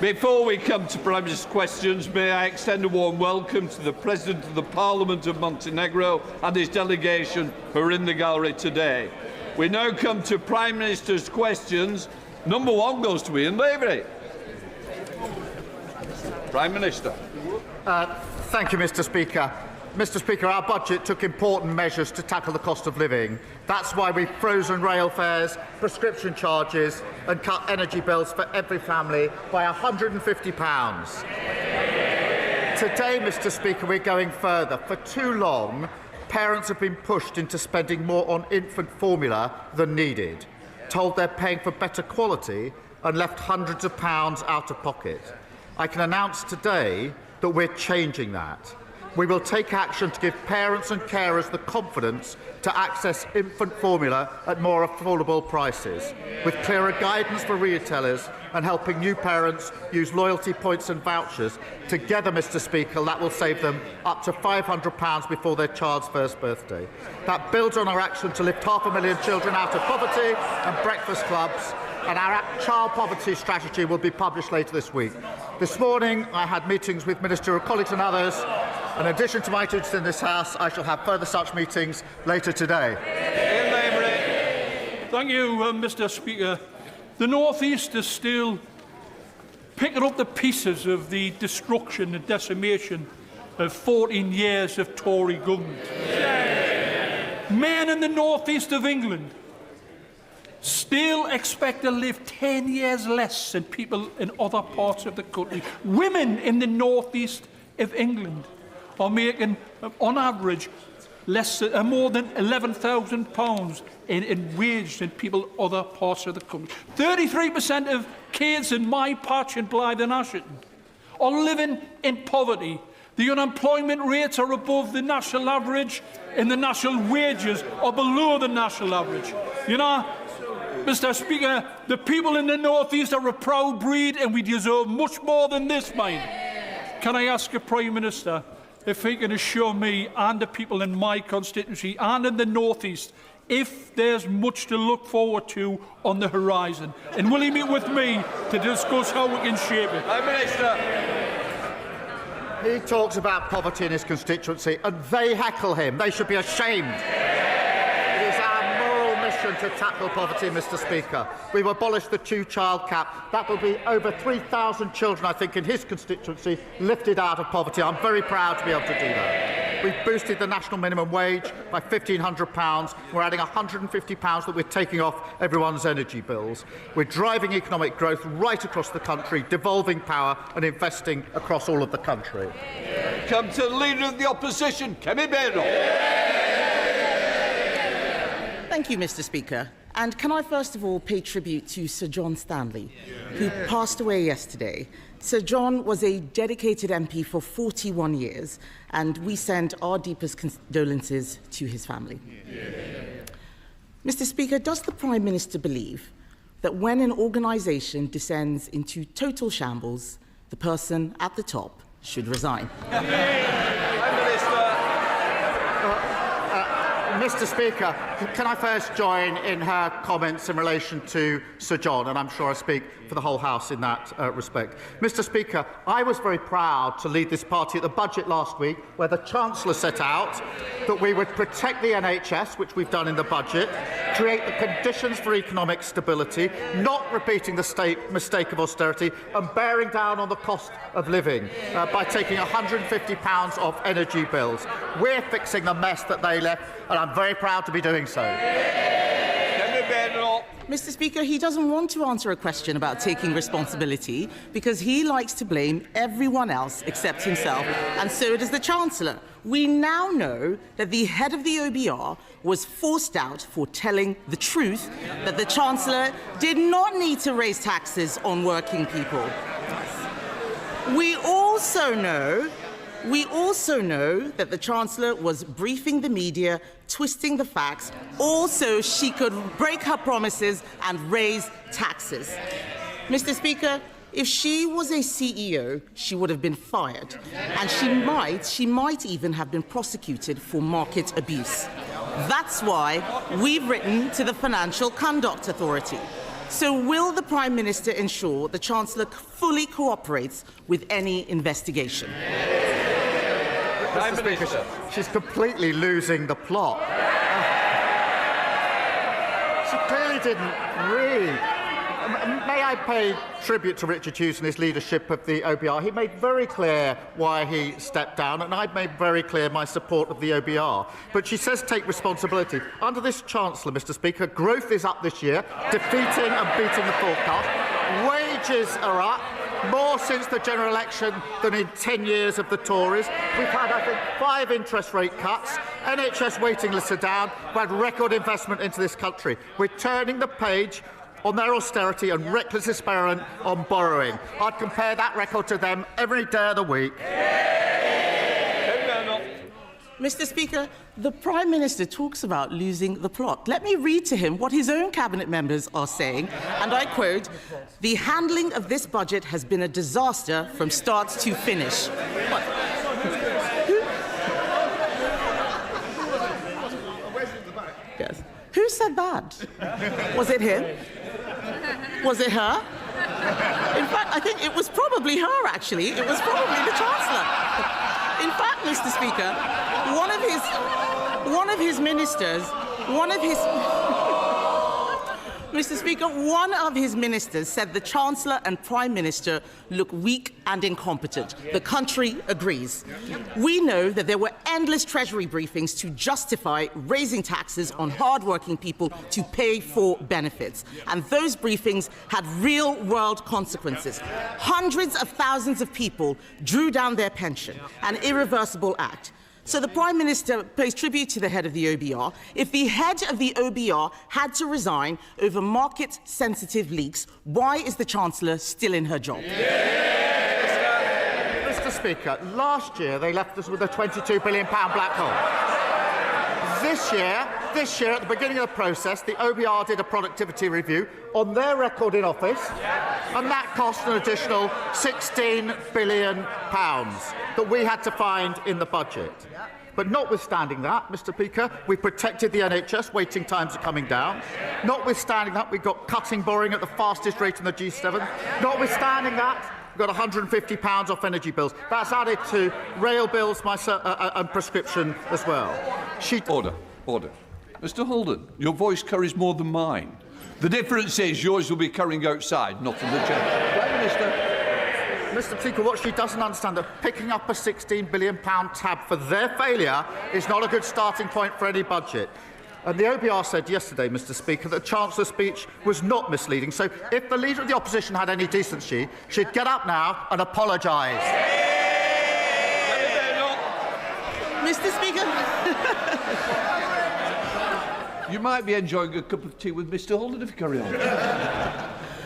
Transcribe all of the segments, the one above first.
Before we come to Prime Minister's questions, may I extend a warm welcome to the President of the Parliament of Montenegro and his delegation who are in the gallery today. We now come to Prime Minister's questions. Number one goes to Ian Lavery. Prime Minister. Thank you, Mr. Speaker. Mr. Speaker, our budget took important measures to tackle the cost of living. That's why we've frozen rail fares, prescription charges and cut energy bills for every family by £150. Today, Mr. Speaker, we're going further. For too long, parents have been pushed into spending more on infant formula than needed, told they're paying for better quality and left hundreds of pounds out of pocket. I can announce today that we're changing that. We will take action to give parents and carers the confidence to access infant formula at more affordable prices, with clearer guidance for retailers and helping new parents use loyalty points and vouchers. Together, Mr. Speaker, that will save them up to £500 before their child's first birthday. That builds on our action to lift 500,000 children out of poverty and breakfast clubs, and our child poverty strategy will be published later this week. This morning, I had meetings with ministerial colleagues and others. In addition to my duties in this House, I shall have further such meetings later today. Thank you, Mr. Speaker. The North East is still picking up the pieces of the destruction and decimation of 14 years of Tory government. Men in the North East of England still expect to live 10 years less than people in other parts of the country. Women in the North East of England are making, on average, more than £11,000 in wage than people in other parts of the country. 33% of kids in my patch in Blythe and Ashington are living in poverty. The unemployment rates are above the national average, and the national wages are below the national average. You know, Mr. Speaker, the people in the North East are a proud breed, and we deserve much more than this, mine. Can I ask the Prime Minister if he can assure me and the people in my constituency and in the North East if there's much to look forward to on the horizon? And will he meet with me to discuss how we can shape it? Prime Minister. He talks about poverty in his constituency and they heckle him. They should be ashamed. It is our moral mission to tackle poverty, Mr. Speaker. We've abolished the two-child cap. That will be over 3,000 children, I think, in his constituency lifted out of poverty. I'm very proud to be able to do that. We've boosted the national minimum wage by £1,500. We're adding £150 that we're taking off everyone's energy bills. We're driving economic growth right across the country, devolving power and investing across all of the country. Come to the Leader of the Opposition, Kemi Badenoch. Thank you, Mr. Speaker. And can I first of all pay tribute to Sir John Stanley, who passed away yesterday. Sir John was a dedicated MP for 41 years, and we send our deepest condolences to his family. Mr. Speaker, does the Prime Minister believe that when an organisation descends into total shambles, the person at the top should resign? Mr. Speaker, can I first join in her comments in relation to Sir John, and I'm sure I speak for the whole House in that respect. Mr. Speaker, I was very proud to lead this party at the budget last week, where the Chancellor set out that we would protect the NHS, which we've done in the budget, create the conditions for economic stability, not repeating the mistake of austerity, and bearing down on the cost of living by taking £150 off energy bills. We're fixing the mess that they left, and I'm very proud to be doing so. Mr. Speaker, he doesn't want to answer a question about taking responsibility because he likes to blame everyone else except himself, and so does the Chancellor. We now know that the head of the OBR was forced out for telling the truth, that the Chancellor did not need to raise taxes on working people. We also know that the Chancellor was briefing the media, twisting the facts, all so she could break her promises and raise taxes. Mr. Speaker, if she was a CEO, she would have been fired, and she might even have been prosecuted for market abuse. That's why we've written to the Financial Conduct Authority. So will the Prime Minister ensure the Chancellor fully cooperates with any investigation? Prime Minister. She's completely losing the plot. She clearly didn't read. May I pay tribute to Richard Hughes and his leadership of the OBR? He made very clear why he stepped down, and I've made very clear my support of the OBR. But she says take responsibility. Under this Chancellor, Mr. Speaker, growth is up this year, defeating and beating the forecast. Wages are up, more since the general election than in 10 years of the Tories. We've had, I think, 5 interest rate cuts. NHS waiting lists are down. We've had record investment into this country. We're turning the page on their austerity and reckless experiment on borrowing. I'd compare that record to them every day of the week. Mr. Speaker, the Prime Minister talks about losing the plot. Let me read to him what his own cabinet members are saying, and I quote, "The handling of this budget has been a disaster from start to finish." Yes. Who said that? Was it him? Was it her? In fact, I think it was probably her, actually. It was probably the Chancellor. In fact, Mr. Speaker, one of his ministers said the Chancellor and Prime Minister look weak and incompetent. The country agrees. We know that there were endless Treasury briefings to justify raising taxes on hard-working people to pay for benefits. And those briefings had real-world consequences. Hundreds of thousands of people drew down their pension, an irreversible act. So the Prime Minister pays tribute to the head of the OBR. If the head of the OBR had to resign over market-sensitive leaks, why is the Chancellor still in her job? Mr. Speaker, last year they left us with a £22 billion black hole. This year, at the beginning of the process, the OBR did a productivity review on their record in office, and that cost an additional £16 billion that we had to find in the budget. But notwithstanding that, Mr. Speaker, we protected the NHS, waiting times are coming down. Notwithstanding that, we've got cutting borrowing at the fastest rate in the G7. Notwithstanding that, we've got £150 off energy bills. That's added to rail bills and prescription as well. Order. Mr. Holden, your voice carries more than mine. The difference is yours will be carrying outside, not in the chamber. Prime Minister. Mr. Speaker, what she doesn't understand that picking up a £16 billion tab for their failure is not a good starting point for any budget. And the OBR said yesterday, Mr. Speaker, that the Chancellor's speech was not misleading. So if the Leader of the Opposition had any decency, she'd get up now and apologise. Mr. Speaker. You might be enjoying a cup of tea with Mr. Holden if you carry on.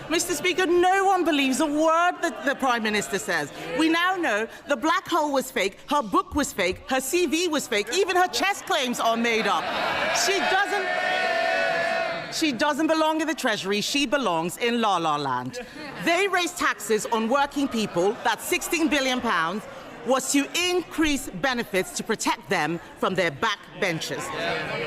Mr. Speaker, no one believes a word that the Prime Minister says. We now know the black hole was fake, her book was fake, her CV was fake, even her chess claims are made up. She doesn't belong in the Treasury, she belongs in La La Land. They raised taxes on working people, that's £16 billion, was to increase benefits to protect them from their backbenchers.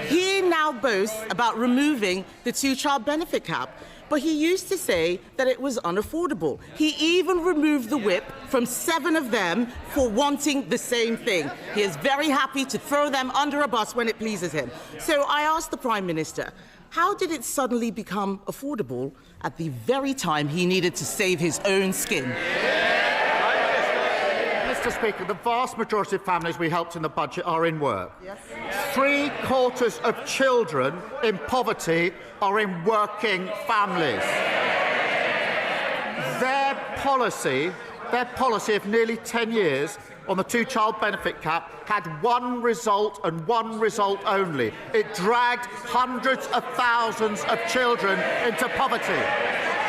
He now boasts about removing the 2-child benefit cap. But he used to say that it was unaffordable. He even removed the whip from 7 of them for wanting the same thing. He is very happy to throw them under a bus when it pleases him. So I asked the Prime Minister, how did it suddenly become affordable at the very time he needed to save his own skin? Mr. Speaker, the vast majority of families we helped in the budget are in work. Yes. 3/4 of children in poverty are in working families. Their policy of nearly 10 years on the 2-child benefit cap had one result and one result only. It dragged hundreds of thousands of children into poverty.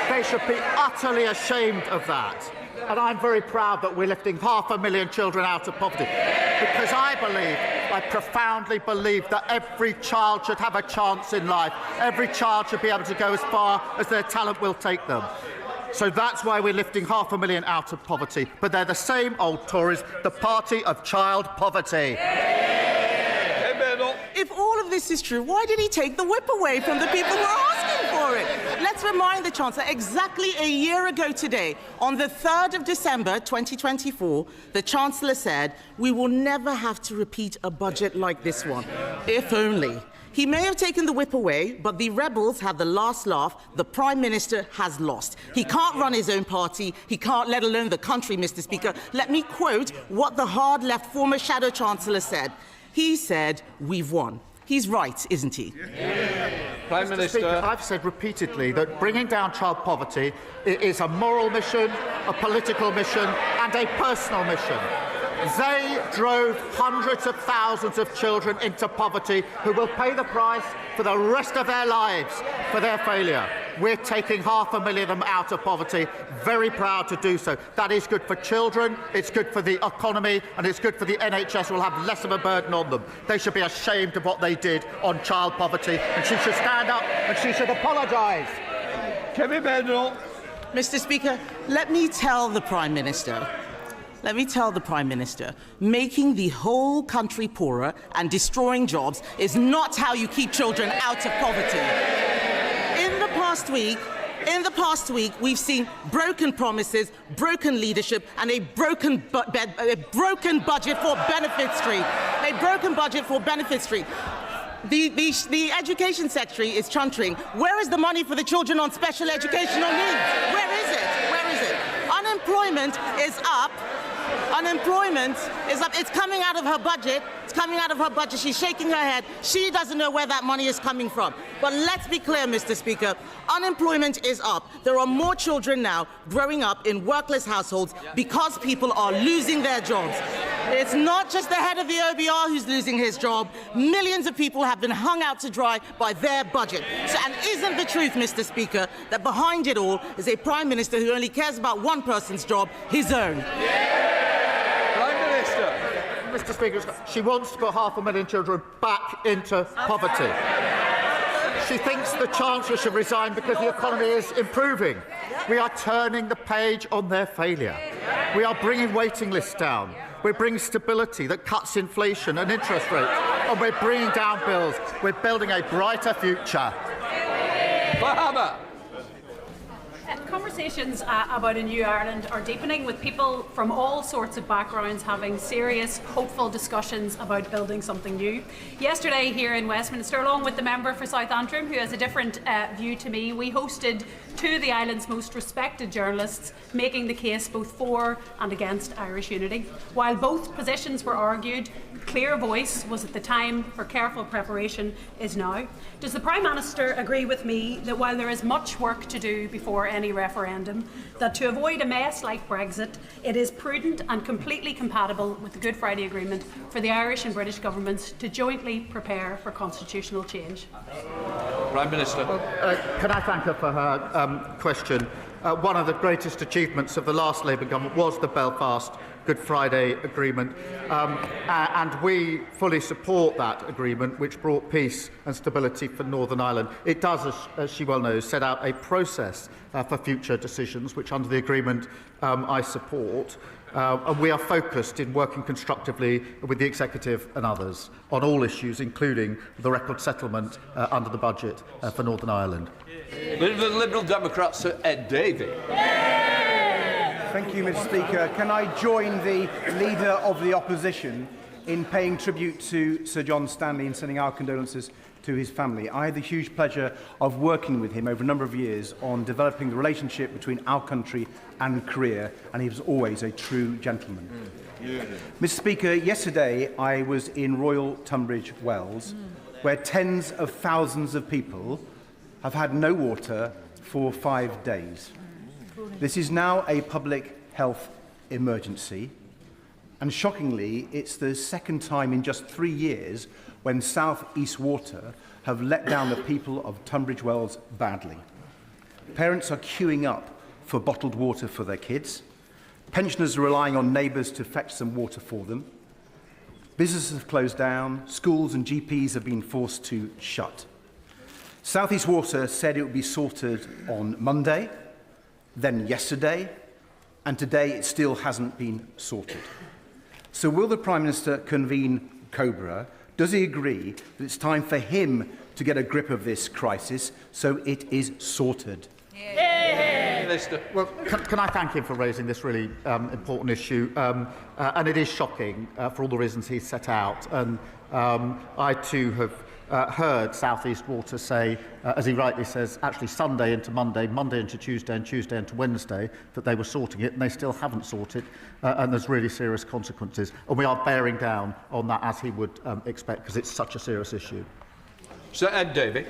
They should be utterly ashamed of that. And I'm very proud that we're lifting 500,000 children out of poverty, because I profoundly believe that every child should have a chance in life. Every child should be able to go as far as their talent will take them. So that's why we're lifting 500,000 out of poverty. But they're the same old Tories, the party of child poverty. If all of this is true, why did he take the whip away from the people who are asking for it. Let's remind the Chancellor, exactly a year ago today, on the 3rd of December 2024, the Chancellor said, we will never have to repeat a budget like this one. If only. He may have taken the whip away, but the rebels had the last laugh. The Prime Minister has lost. He can't run his own party. He can't, let alone the country, Mr. Speaker. Let me quote what the hard-left former Shadow Chancellor said. He said, we've won. He's right, isn't he? Prime Minister. Speaker, I've said repeatedly that bringing down child poverty is a moral mission, a political mission, and a personal mission. They drove hundreds of thousands of children into poverty who will pay the price for the rest of their lives for their failure. We're taking 500,000 of them out of poverty. Very proud to do so. That is good for children, it's good for the economy, and it's good for the NHS, who will have less of a burden on them. They should be ashamed of what they did on child poverty, and she should stand up and she should apologise. Kemi Badenoch. Mr. Speaker, let me tell the Prime Minister, making the whole country poorer and destroying jobs is not how you keep children out of poverty. In the past week, we've seen broken promises, broken leadership, and a broken budget for Benefit Street. A broken budget for Benefit Street. The Education Secretary is chuntering. Where is the money for the children on special educational needs? Where is it? Where is it? Unemployment is up. Unemployment is up. It's coming out of her budget. It's coming out of her budget. She's shaking her head. She doesn't know where that money is coming from. But let's be clear, Mr. Speaker. Unemployment is up. There are more children now growing up in workless households because people are losing their jobs. It's not just the head of the OBR who's losing his job. Millions of people have been hung out to dry by their budget. And isn't the truth, Mr. Speaker, that behind it all is a Prime Minister who only cares about one person's job, his own? Mr. Speaker, she wants to put 500,000 children back into poverty. She thinks the Chancellor should resign because the economy is improving. We are turning the page on their failure. We are bringing waiting lists down. We're bringing stability that cuts inflation and interest rates. And we're bringing down bills. We're building a brighter future. Conversations about a new Ireland are deepening, with people from all sorts of backgrounds having serious, hopeful discussions about building something new. Yesterday here in Westminster, along with the member for South Antrim, who has a different view to me, we hosted two of the island's most respected journalists, making the case both for and against Irish unity. While both positions were argued, clear voice was at the time for careful preparation is now. Does the Prime Minister agree with me that while there is much work to do before any referendum, that to avoid a mess like Brexit, it is prudent and completely compatible with the Good Friday Agreement for the Irish and British governments to jointly prepare for constitutional change? Prime Minister. Can I thank her for her question? One of the greatest achievements of the last Labour government was the Belfast Good Friday Agreement, and we fully support that agreement, which brought peace and stability for Northern Ireland. It does, as she well knows, set out a process for future decisions, which under the agreement I support. And we are focused in working constructively with the Executive and others on all issues, including the record settlement under the budget for Northern Ireland. The Liberal Democrat, Sir Ed Davey. Thank you, Mr. Speaker. Can I join the Leader of the Opposition in paying tribute to Sir John Stanley and sending our condolences to his family? I had the huge pleasure of working with him over a number of years on developing the relationship between our country and Korea, and he was always a true gentleman. Mr. Speaker, yesterday I was in Royal Tunbridge Wells, where tens of thousands of people have had no water for 5 days. This is now a public health emergency, and shockingly, it's the second time in just 3 years when South East Water have let down the people of Tunbridge Wells badly. Parents are queuing up for bottled water for their kids. Pensioners are relying on neighbours to fetch some water for them. Businesses have closed down. Schools and GPs have been forced to shut. South East Water said it would be sorted on Monday, then yesterday, and today it still hasn't been sorted. So will the Prime Minister convene COBRA? Does he agree that it's time for him to get a grip of this crisis, so it is sorted. Well, can I thank him for raising this really important issue? And it is shocking for all the reasons he set out. And I too have heard South East Water say, as he rightly says, actually Sunday into Monday, Monday into Tuesday, and Tuesday into Wednesday, that they were sorting it, and they still haven't sorted, and there's really serious consequences. And we are bearing down on that, as he would expect, because it's such a serious issue. Sir Ed Davey.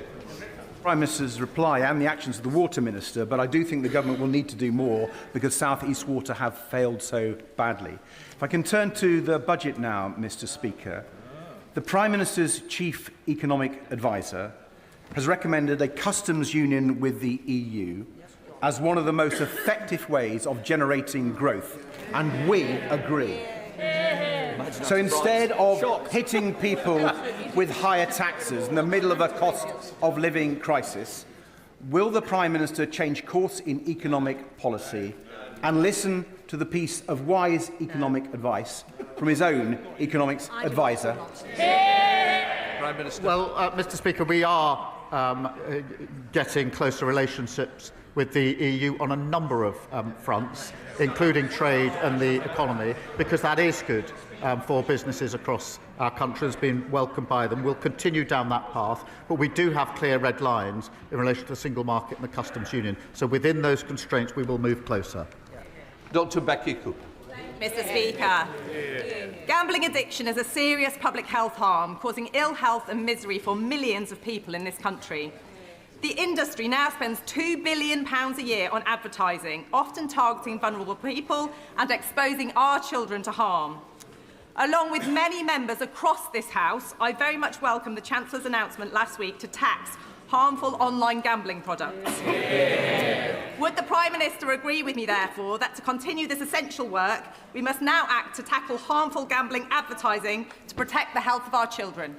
Prime Minister's reply and the actions of the Water Minister, but I do think the government will need to do more because South East Water have failed so badly. If I can turn to the budget now, Mr. Speaker, the Prime Minister's chief economic advisor has recommended a customs union with the EU as one of the most effective ways of generating growth, and we agree. So instead of hitting people with higher taxes in the middle of a cost of living crisis, will the Prime Minister change course in economic policy and listen to the piece of wise economic advice from his own economics advisor? Prime Minister. Well, Mr. Speaker, we are getting closer relationships with the EU on a number of fronts, including trade and the economy, because that is good for businesses across our country, has been welcomed by them. We'll continue down that path, but we do have clear red lines in relation to the single market and the customs union. So within those constraints, we will move closer. Dr. Becky Cooper. Mr. Speaker, gambling addiction is a serious public health harm, causing ill health and misery for millions of people in this country. The industry now spends £2 billion a year on advertising, often targeting vulnerable people and exposing our children to harm. Along with many members across this House, I very much welcome the Chancellor's announcement last week to tax harmful online gambling products. Would the Prime Minister agree with me, therefore, that to continue this essential work, we must now act to tackle harmful gambling advertising to protect the health of our children?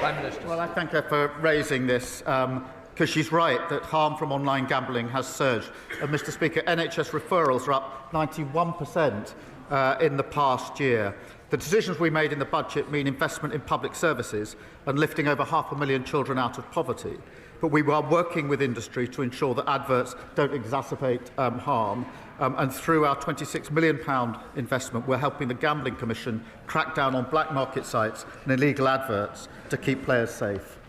Prime Minister. Well, I thank her for raising this, because she's right that harm from online gambling has surged. Mr. Speaker, NHS referrals are up 91% in the past year. The decisions we made in the budget mean investment in public services and lifting over 500,000 children out of poverty. But we are working with industry to ensure that adverts don't exacerbate harm. And through our £26 million investment, we're helping the Gambling Commission crack down on black market sites and illegal adverts to keep players safe.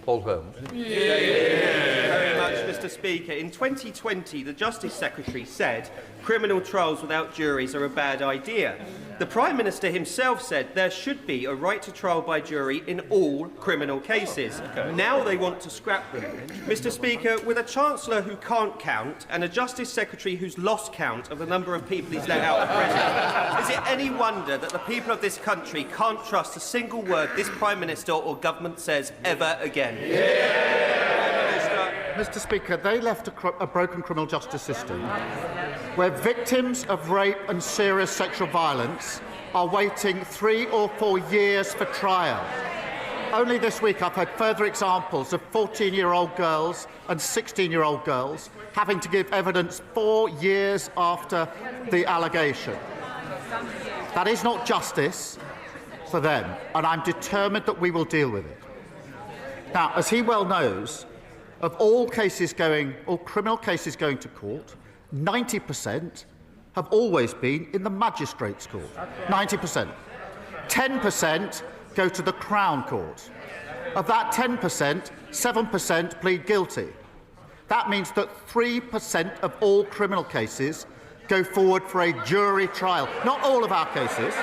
Paul Holmes. Thank you very much, Mr. Speaker. In 2020, the Justice Secretary said criminal trials without juries are a bad idea. The Prime Minister himself said there should be a right to trial by jury in all criminal cases. Now they want to scrap them. Mr. Speaker, with a Chancellor who can't count and a Justice Secretary who's lost count of the number of people he's let out of prison, is it any wonder that the people of this country can't trust a single word this Prime Minister or government says ever again? Mr. Speaker, they left a broken criminal justice system where victims of rape and serious sexual violence are waiting 3 or 4 years for trial. Only this week I've heard further examples of 14-year-old girls and 16-year-old girls having to give evidence 4 years after the allegation. That is not justice for them, and I'm determined that we will deal with it. Now, as he well knows, of all criminal cases going to court, 90% have always been in the magistrate's court. 90%. 10% go to the Crown Court. Of that 10%, 7% plead guilty. That means that 3% of all criminal cases go forward for a jury trial. Not all of our cases.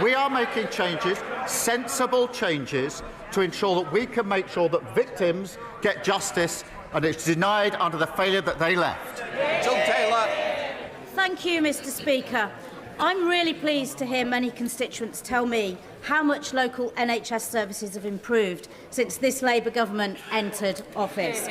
We are making changes, sensible changes, to ensure that we can make sure that victims get justice and it's denied under the failure that they left. Jill Taylor. Thank you, Mr. Speaker. I'm really pleased to hear many constituents tell me how much local NHS services have improved since this Labour government entered office.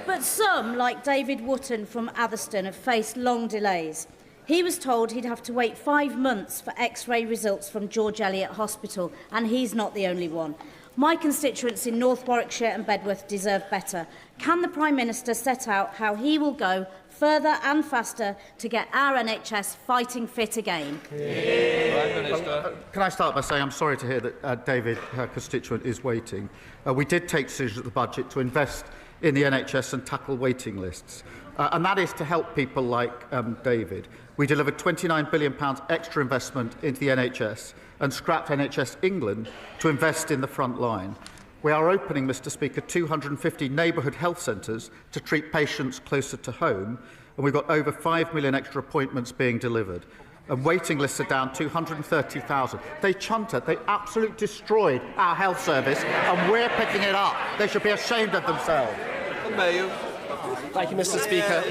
But some, like David Wootton from Atherstone, have faced long delays. He was told he'd have to wait 5 months for X-ray results from George Eliot Hospital, and he's not the only one. My constituents in North Warwickshire and Bedworth deserve better. Can the Prime Minister set out how he will go further and faster to get our NHS fighting fit again? Prime Minister. Can I start by saying I'm sorry to hear that David, her constituent, is waiting. We did take decisions at the budget to invest in the NHS and tackle waiting lists. And that is to help people like David. We delivered £29 billion extra investment into the NHS and scrapped NHS England to invest in the front line. We are opening, Mr Speaker, 250 neighbourhood health centres to treat patients closer to home, and we've got over 5 million extra appointments being delivered. And waiting lists are down 230,000. They chunted, they absolutely destroyed our health service, and we're picking it up. They should be ashamed of themselves. Thank you, Mr Speaker.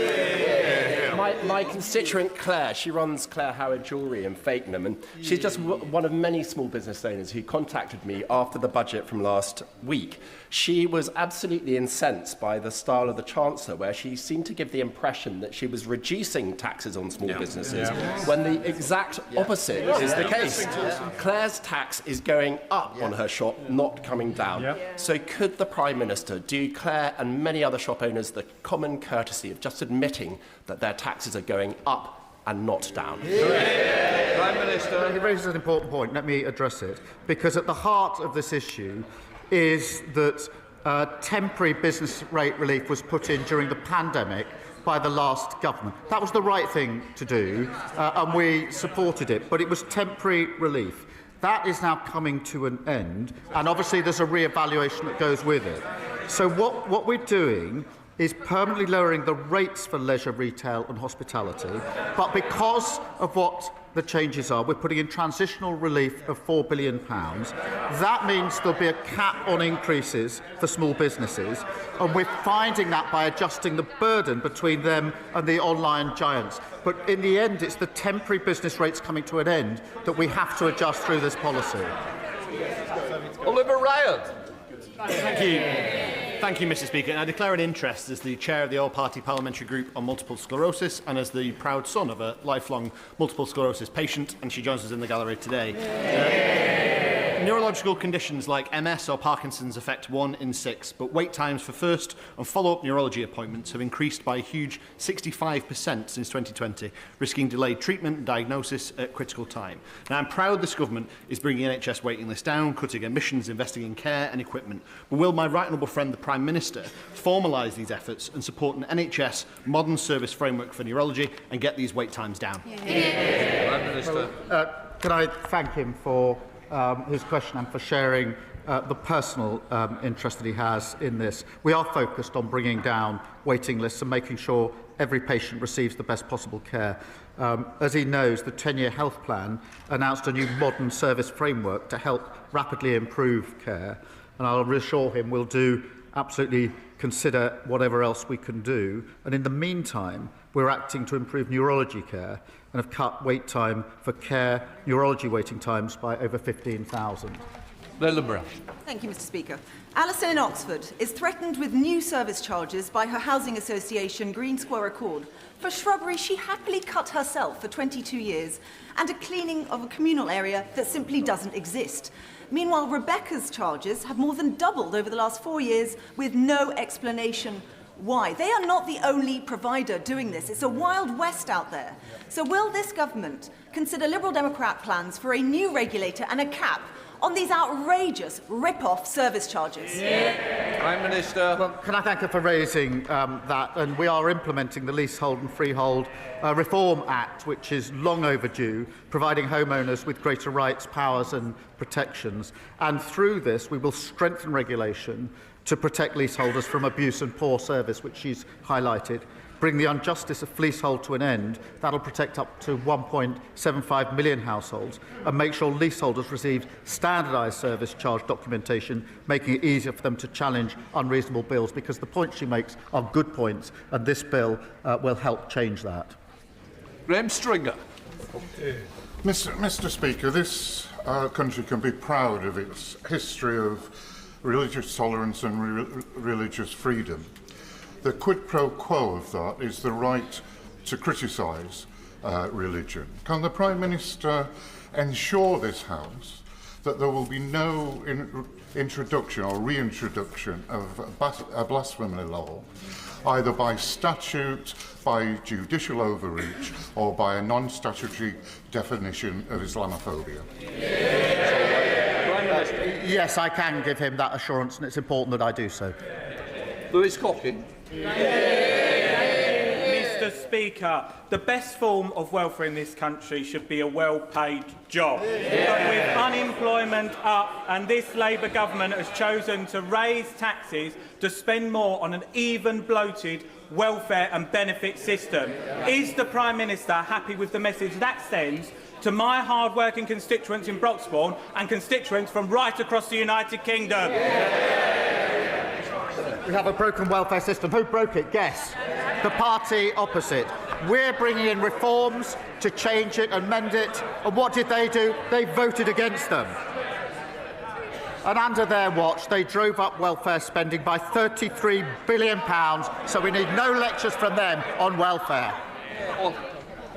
My constituent Claire, she runs Claire Howard Jewellery in Fakenham, and she's just one of many small business owners who contacted me after the budget from last week. She was absolutely incensed by the style of the Chancellor, where she seemed to give the impression that she was reducing taxes on small businesses, when the exact opposite is the case. Claire's tax is going up on her shop, not coming down. So could the Prime Minister do Claire and many other shop owners the common courtesy of just admitting that their taxes are going up and not down? Prime Minister. He raises an important point. Let me address it. Because at the heart of this issue is that temporary business rate relief was put in during the pandemic by the last government. That was the right thing to do, and we supported it, but it was temporary relief. That is now coming to an end, and obviously there's a re-evaluation that goes with it. So what we're doing is permanently lowering the rates for leisure, retail and hospitality, but because of what the changes are, we're putting in transitional relief of £4 billion. That means there'll be a cap on increases for small businesses, and we're finding that by adjusting the burden between them and the online giants. But in the end, it's the temporary business rates coming to an end that we have to adjust through this policy. Oliver Ryan. Thank you. Thank you, Mr Speaker. I declare an interest as the chair of the All-Party Parliamentary Group on Multiple Sclerosis and as the proud son of a lifelong multiple sclerosis patient, and she joins us in the gallery today. Neurological conditions like MS or Parkinson's affect 1 in 6, but wait times for first and follow-up neurology appointments have increased by a huge 65% since 2020, risking delayed treatment and diagnosis at critical time. Now, I'm proud this government is bringing NHS waiting lists down, cutting emissions, investing in care and equipment. But will my right honourable friend, the Prime Minister, formalise these efforts and support an NHS modern service framework for neurology and get these wait times down? Prime Minister. Can I thank him for his question and for sharing the personal interest that he has in this. We are focused on bringing down waiting lists and making sure every patient receives the best possible care. As he knows, the 10-year health plan announced a new modern service framework to help rapidly improve care, and I'll reassure him we'll do absolutely consider whatever else we can do. And in the meantime, we're acting to improve neurology care and have cut wait time for care, neurology waiting times by over 15,000. Thank you, Mr Speaker. Alison in Oxford is threatened with new service charges by her housing association Green Square Accord for shrubbery she happily cut herself for 22 years and a cleaning of a communal area that simply doesn't exist. Meanwhile, Rebecca's charges have more than doubled over the last 4 years with no explanation why. They are not the only provider doing this. It's a wild west out there. So will this government consider Liberal Democrat plans for a new regulator and a cap on these outrageous rip-off service charges? Prime Minister. Well, can I thank her for raising that? And we are implementing the Leasehold and Freehold Reform Act, which is long overdue, providing homeowners with greater rights, powers and protections. And through this, we will strengthen regulation to protect leaseholders from abuse and poor service, which she's highlighted, bring the injustice of leasehold to an end. That'll protect up to 1.75 million households and make sure leaseholders receive standardised service charge documentation, making it easier for them to challenge unreasonable bills, because the points she makes are good points, and this bill will help change that. Graham Stringer. Mr Speaker, this country can be proud of its history of religious tolerance and religious freedom. The quid pro quo of that is the right to criticise religion. Can the Prime Minister ensure this House that there will be no introduction or reintroduction of a blasphemy law, either by statute, by judicial overreach, or by a non-statutory definition of Islamophobia? Yes, I can give him that assurance, and it's important that I do so. Lewis Cocking. Mr. Speaker, the best form of welfare in this country should be a well-paid job. But with unemployment up and this Labour government has chosen to raise taxes to spend more on an even bloated welfare and benefit system, is the Prime Minister happy with the message that sends to my hard-working constituents in Broxbourne and constituents from right across the United Kingdom? We have a broken welfare system. Who broke it? Guess. The party opposite. We're bringing in reforms to change it and mend it. And what did they do? They voted against them. And under their watch, they drove up welfare spending by £33 billion. So we need no lectures from them on welfare.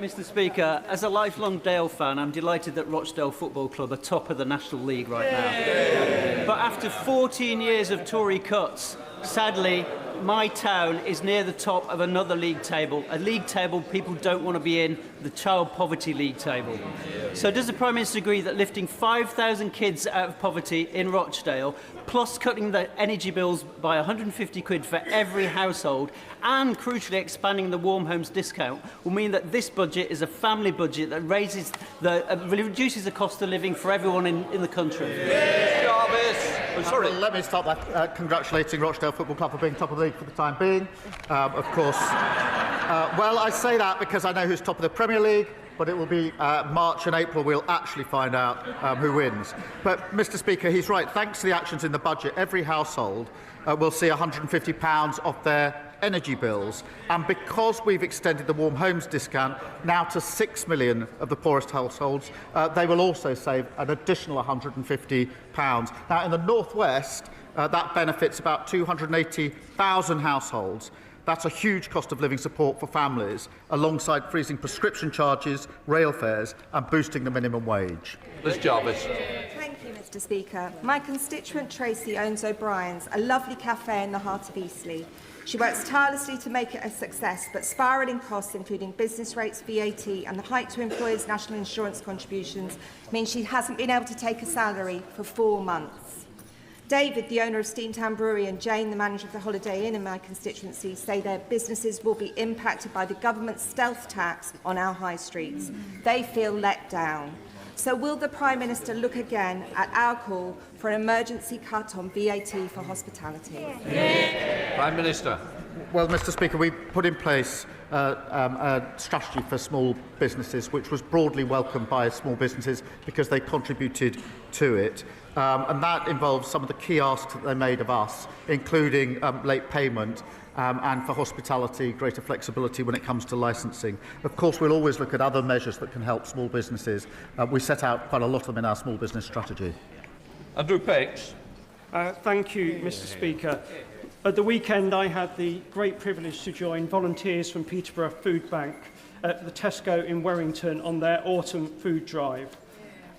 Mr. Speaker, as a lifelong Dale fan, I'm delighted that Rochdale Football Club are top of the National League right now. But after 14 years of Tory cuts, sadly, my town is near the top of another league table, a league table people don't want to be in, the child poverty league table. So does the Prime Minister agree that lifting 5,000 kids out of poverty in Rochdale, plus cutting the energy bills by 150 quid for every household, and crucially expanding the Warm Homes discount, will mean that this budget is a family budget that reduces the cost of living for everyone in the country? Let me start by congratulating Rochdale Football Club for being top of the league for the time being. Of course, well, I say that because I know who's top of the Premier League, but it will be March and April we'll actually find out who wins. But, Mr. Speaker, he's right. Thanks to the actions in the budget, every household will see £150 off their energy bills, and because we've extended the Warm Homes discount now to 6 million of the poorest households, they will also save an additional £150. Now, in the North West, that benefits about 280,000 households. That's a huge cost of living support for families, alongside freezing prescription charges, rail fares and boosting the minimum wage. Liz Jarvis. Thank you, Mr. Speaker. My constituent Tracy owns O'Brien's, a lovely cafe in the heart of Eastleigh. She works tirelessly to make it a success, but spiralling costs, including business rates, VAT and the hike to employers' national insurance contributions, mean she hasn't been able to take a salary for 4 months. David, the owner of Steamtown Brewery, and Jane, the manager of the Holiday Inn in my constituency, say their businesses will be impacted by the government's stealth tax on our high streets. They feel let down. So will the Prime Minister look again at our call for an emergency cut on VAT for hospitality? Prime Minister. Well, Mr. Speaker, we put in place a strategy for small businesses, which was broadly welcomed by small businesses because they contributed to it. And that involves some of the key asks that they made of us, including late payment and for hospitality, greater flexibility when it comes to licensing. Of course, we'll always look at other measures that can help small businesses. We set out quite a lot of them in our small business strategy. Andrew Pakes. Thank you, Mr. Speaker. At the weekend, I had the great privilege to join volunteers from Peterborough Food Bank at the Tesco in Warrington on their autumn food drive.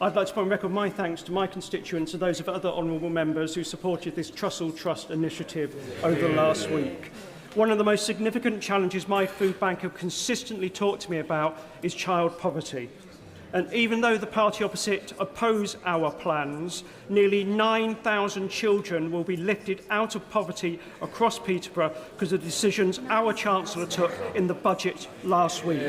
I'd like to put on record my thanks to my constituents and those of other honourable members who supported this Trussell Trust initiative over the last week. One of the most significant challenges my food bank have consistently talked to me about is child poverty. And even though the party opposite oppose our plans, nearly 9,000 children will be lifted out of poverty across Peterborough because of the decisions our Chancellor took in the budget last week.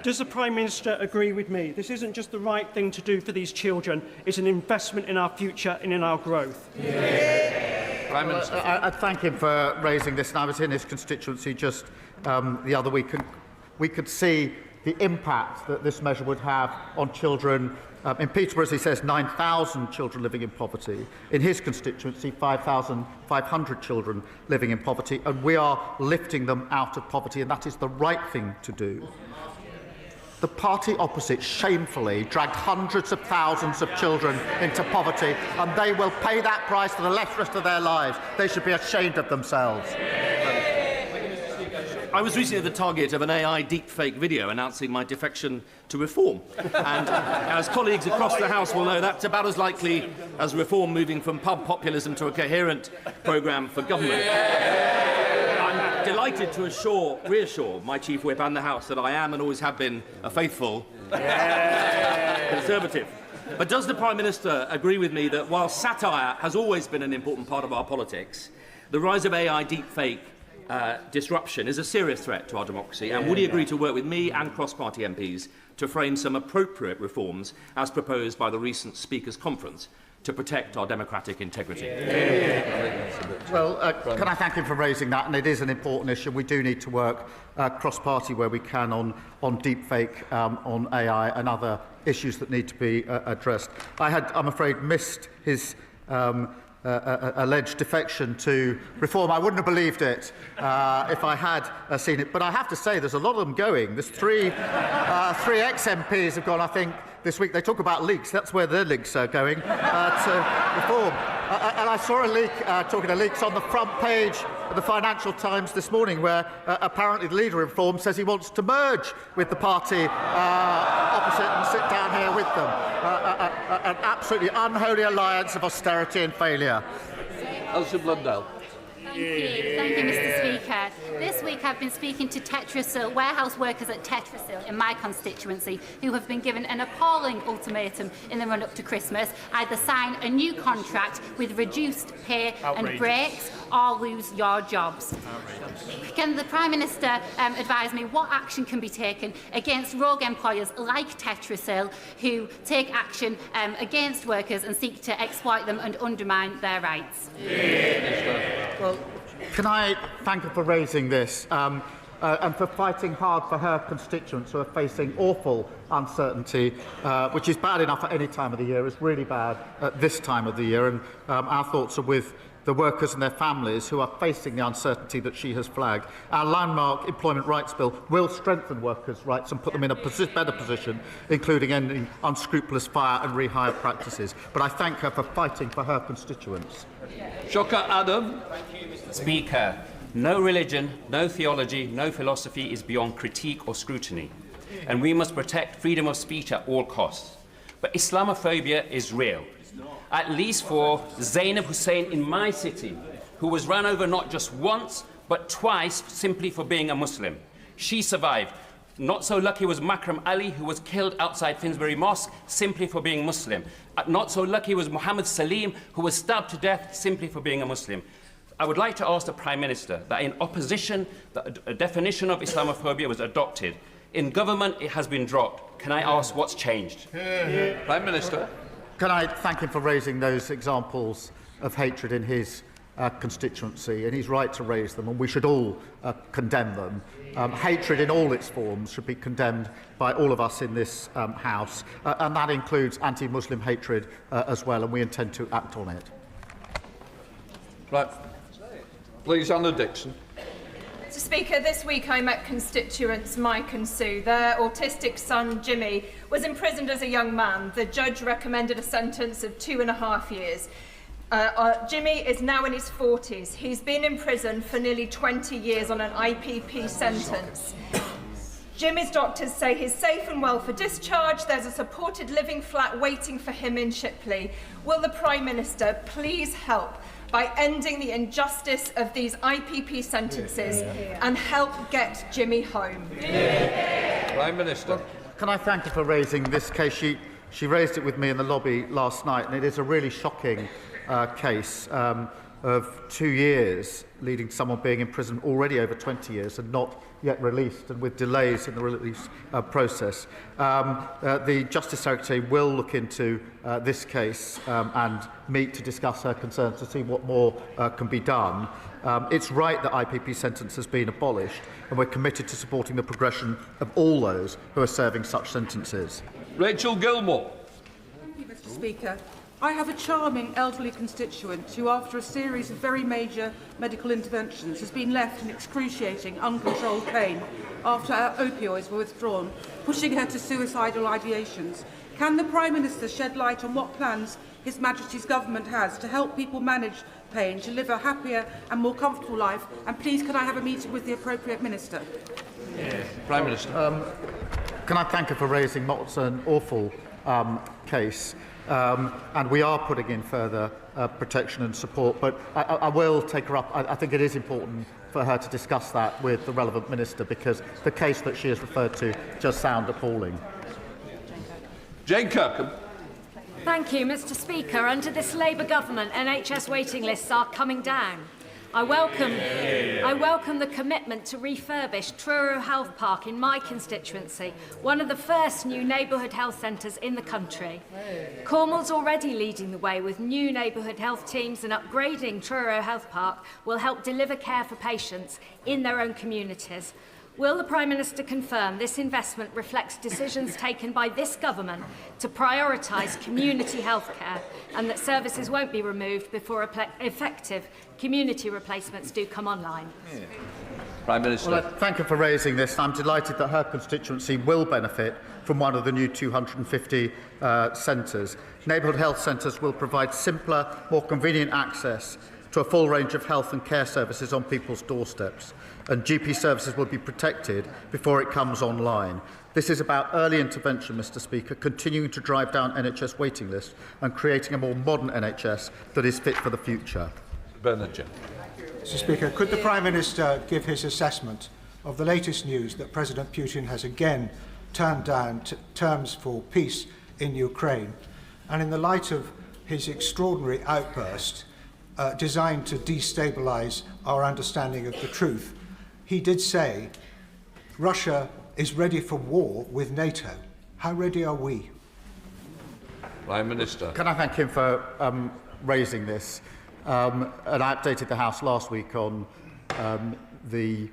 Does the Prime Minister agree with me? This isn't just the right thing to do for these children, it's an investment in our future and in our growth. Prime Minister. I thank him for raising this, and I was in his constituency just the other week, and we could see the impact that this measure would have on children. In Peterborough, as he says, 9,000 children living in poverty. In his constituency, 5,500 children living in poverty, and we are lifting them out of poverty, and that is the right thing to do. The party opposite shamefully dragged hundreds of thousands of children into poverty, and they will pay that price for the rest of their lives. They should be ashamed of themselves. I was recently the target of an AI deepfake video announcing my defection to reform. And as colleagues across the House will know, that's about as likely as reform moving from pub populism to a coherent programme for government. I'm delighted to reassure my Chief Whip and the House that I am and always have been a faithful Conservative. But does the Prime Minister agree with me that while satire has always been an important part of our politics, the rise of AI deepfake disruption is a serious threat to our democracy? And would he agree to work with me and cross-party MPs to frame some appropriate reforms as proposed by the recent Speakers' Conference to protect our democratic integrity? Well, can I thank him for raising that? And it is an important issue. We do need to work cross-party where we can on deepfake, on AI and other issues that need to be addressed. I had, I'm afraid, missed his alleged defection to reform. I wouldn't have believed it if I had seen it. But I have to say, there's a lot of them going. There's three ex-MPs have gone, I think, this week. They talk about leaks. That's where their leaks are going, to reform. And I saw a leak, talking of leaks, on the front page of the Financial Times this morning, where apparently the leader of Reform says he wants to merge with the party opposite and sit down here with them. An absolutely unholy alliance of austerity and failure. Elsie Blundell. Thank you, Mr. Speaker. This week I've been speaking to Tetrasil, warehouse workers at Tetrasil in my constituency, who have been given an appalling ultimatum in the run-up to Christmas: either sign a new contract with reduced pay and breaks, or lose your jobs. Can the Prime Minister advise me what action can be taken against rogue employers like Tetrasil who take action against workers and seek to exploit them and undermine their rights? Well, can I thank her for raising this and for fighting hard for her constituents who are facing awful uncertainty, which is bad enough at any time of the year. It's really bad at this time of the year, and our thoughts are with the workers and their families who are facing the uncertainty that she has flagged. Our landmark Employment Rights Bill will strengthen workers' rights and put them in a better position, including ending unscrupulous fire and rehire practices. But I thank her for fighting for her constituents. Shocker Adam. Thank you, Mr. Speaker. No religion, no theology, no philosophy is beyond critique or scrutiny, and we must protect freedom of speech at all costs. But Islamophobia is real. At least for Zainab Hussein in my city, who was run over not just once, but twice simply for being a Muslim. She survived. Not so lucky was Makram Ali, who was killed outside Finsbury Mosque simply for being Muslim. Not so lucky was Muhammad Salim, who was stabbed to death simply for being a Muslim. I would like to ask the Prime Minister that in opposition, a definition of Islamophobia was adopted. In government, it has been dropped. Can I ask what's changed? Prime Minister. Can I thank him for raising those examples of hatred in his constituency, and he's right to raise them, and we should all condemn them. Hatred in all its forms should be condemned by all of us in this House, and that includes anti-Muslim hatred as well, and we intend to act on it. Right. Please, Anna Dixon. Mr. Speaker, this week I met constituents Mike and Sue. Their autistic son, Jimmy, was imprisoned as a young man. The judge recommended a sentence of 2.5 years. Jimmy is now in his 40s. He's been in prison for nearly 20 years on an IPP sentence. Jimmy's doctors say he's safe and well for discharge. There's a supported living flat waiting for him in Shipley. Will the Prime Minister please help by ending the injustice of these IPP sentences and help get Jimmy home? Prime Minister. Well, can I thank her for raising this case? She raised it with me in the lobby last night, and it is a really shocking case of 2 years, leading to someone being in prison already over 20 years and not yet released, and with delays in the release process. The Justice Secretary will look into this case and meet to discuss her concerns to see what more can be done. It's right that IPP sentence has been abolished, and we're committed to supporting the progression of all those who are serving such sentences. Rachel Gilmore. Thank you, Mr. Speaker. I have a charming elderly constituent who, after a series of very major medical interventions, has been left in excruciating, uncontrolled pain after her opioids were withdrawn, pushing her to suicidal ideations. Can the Prime Minister shed light on what plans His Majesty's Government has to help people manage pain, to live a happier and more comfortable life? And please, can I have a meeting with the appropriate Minister? Prime Minister. Can I thank her for raising what's an awful case? And we are putting in further protection and support, but I will take her up. I think it is important for her to discuss that with the relevant minister, because the case that she has referred to just sounds appalling. Jane Kirkham. Thank you, Mr. Speaker. Under this Labour government, NHS waiting lists are coming down. I welcome the commitment to refurbish Truro Health Park in my constituency, one of the first new neighbourhood health centres in the country. Cornwall's already leading the way with new neighbourhood health teams, and upgrading Truro Health Park will help deliver care for patients in their own communities. Will the Prime Minister confirm this investment reflects decisions taken by this government to prioritise community healthcare, and that services won't be removed before effective community replacements do come online? Prime Minister. Well, I thank her for raising this. I'm delighted that her constituency will benefit from one of the new 250 centres. Neighbourhood health centres will provide simpler, more convenient access to a full range of health and care services on people's doorsteps, and GP services will be protected before it comes online. This is about early intervention, Mr. Speaker, continuing to drive down NHS waiting lists and creating a more modern NHS that is fit for the future. Bernard Jones. Mr. Speaker, could the Prime Minister give his assessment of the latest news that President Putin has again turned down terms for peace in Ukraine, and in the light of his extraordinary outburst designed to destabilise our understanding of the truth? He did say Russia is ready for war with NATO. How ready are we? Prime Minister. Can I thank him for raising this? And I updated the House last week on the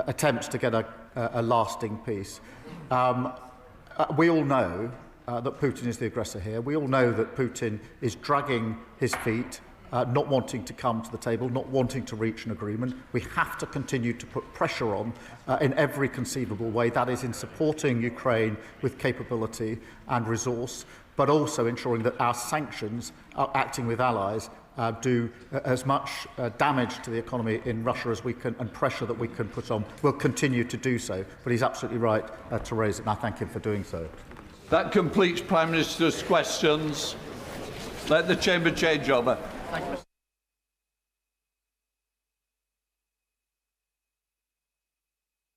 attempts to get a lasting peace. We all know that Putin is the aggressor here. We all know that Putin is dragging his feet, not wanting to come to the table, not wanting to reach an agreement. We have to continue to put pressure on in every conceivable way. That is in supporting Ukraine with capability and resource, but also ensuring that our sanctions, acting with allies, do as much damage to the economy in Russia as we can, and pressure that we can put on. We'll continue to do so, but he's absolutely right to raise it, and I thank him for doing so. That completes Prime Minister's questions. Let the Chamber change over. Thank you.